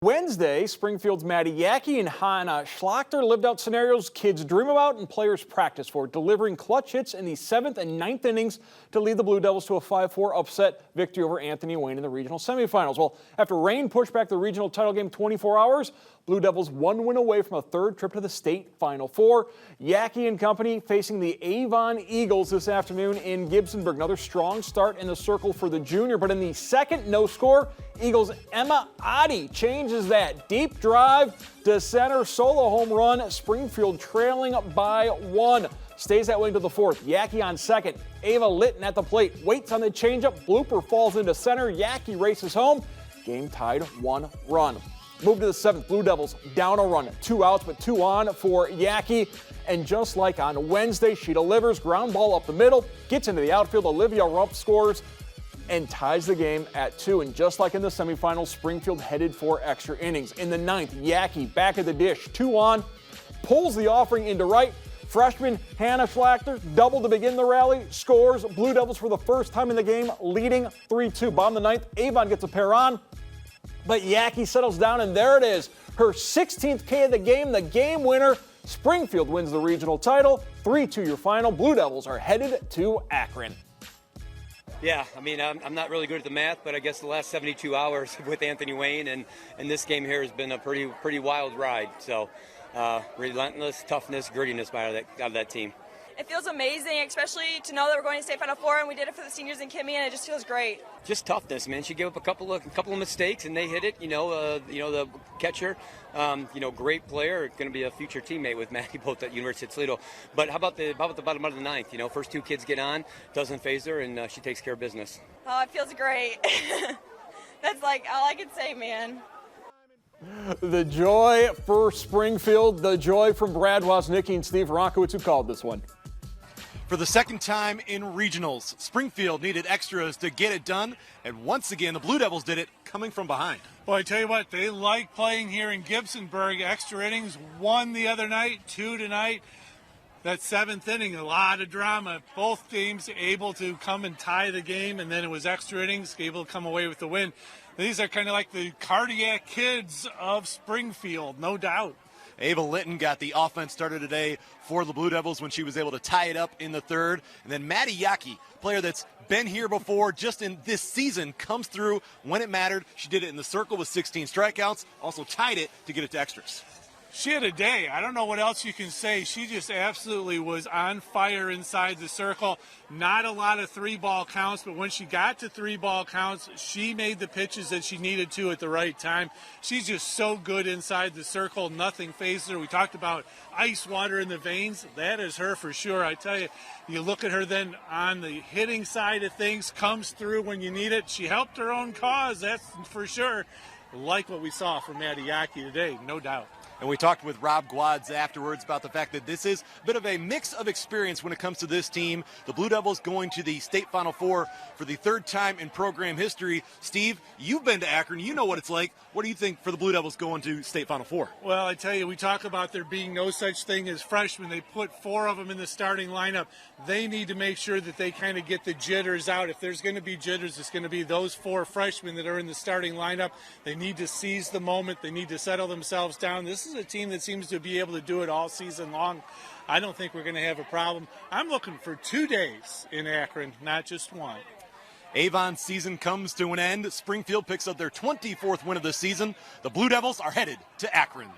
Wednesday, Springfield's Maddie Yackey and Hannah Schlachter lived out scenarios kids dream about and players practice for, delivering clutch hits in the 7th and 9th innings to lead the Blue Devils to a 5-4 upset victory over Anthony Wayne in the regional semifinals. Well, after rain pushed back the regional title game 24 hours, Blue Devils one win away from a third trip to the state Final Four. Yackey and company facing the Avon Eagles this afternoon in Gibsonburg. Another strong start in the circle for the junior, but in the second no score, Eagles' Emma Oddie changes that. Deep drive to center, solo home run. Springfield trailing by 1. Stays that way into the 4th. Yackey on second. Ava Litton at the plate. Waits on the changeup. Blooper falls into center. Yackey races home. Game tied 1 run. Move to the 7th. Blue Devils down a run. 2 outs, but 2 on for Yackey. And just like on Wednesday, she delivers. Ground ball up the middle. Gets into the outfield. Olivia Rupp scores and ties the game at 2. And just like in the semifinals, Springfield headed for extra innings. In the 9th, Yackey back at the dish. 2 on. Pulls the offering into right. Freshman Hannah Schlachter doubled to begin the rally. Scores. Blue Devils for the first time in the game leading 3-2. Bottom of the 9th, Avon gets a pair on. But Yackey settles down, and there it is. Her 16th K of the game winner. Springfield wins the regional title. 3-2 your final. Blue Devils are headed to Akron. Yeah, I mean, I'm not really good at the math, but I guess the last 72 hours with Anthony Wayne and this game here has been a pretty wild ride. So relentless toughness, grittiness out of that team. It feels amazing, especially to know that we're going to state Final Four, and we did it for the seniors and Kimmy, and it just feels great. Just toughness, man. She gave up a couple of mistakes, and they hit it. The catcher, great player, going to be a future teammate with Maddie both at University of Toledo. But how about the bottom of the 9th? First 2 kids get on, doesn't phase her, and she takes care of business. Oh, it feels great. That's like all I can say, man. The joy for Springfield, the joy from Brad Woznicki and Steve Ronkowitz, who called this one. For the second time in regionals, Springfield needed extras to get it done, and once again, the Blue Devils did it coming from behind. Well, I tell you what, they like playing here in Gibsonburg. Extra innings, 1 the other night, 2 tonight. That 7th inning, a lot of drama. Both teams able to come and tie the game, and then it was extra innings, able to come away with the win. These are kind of like the cardiac kids of Springfield, no doubt. Ava Litton got the offense started today for the Blue Devils when she was able to tie it up in the 3rd. And then Maddie Yackey, player that's been here before just in this season, comes through when it mattered. She did it in the circle with 16 strikeouts, also tied it to get it to extras. She had a day. I don't know what else you can say. She just absolutely was on fire inside the circle. Not a lot of 3-ball counts, but when she got to 3-ball counts, she made the pitches that she needed to at the right time. She's just so good inside the circle. Nothing phases her. We talked about ice water in the veins. That is her for sure. I tell you, you look at her then on the hitting side of things, comes through when you need it. She helped her own cause, that's for sure. Like what we saw from Maddie Yackey today, no doubt. And we talked with Rob Gwads afterwards about the fact that this is a bit of a mix of experience when it comes to this team. The Blue Devils going to the state Final Four for the 3rd time in program history. Steve, you've been to Akron. You know what it's like. What do you think for the Blue Devils going to state Final Four? Well, I tell you, we talk about there being no such thing as freshmen. They put 4 of them in the starting lineup. They need to make sure that they kind of get the jitters out. If there's going to be jitters, it's going to be those 4 freshmen that are in the starting lineup. They need to seize the moment. They need to settle themselves down. This is a team that seems to be able to do it all season long. I don't think we're going to have a problem. I'm looking for 2 days in Akron, not just 1. Avon's season comes to an end. Springfield picks up their 24th win of the season. The Blue Devils are headed to Akron.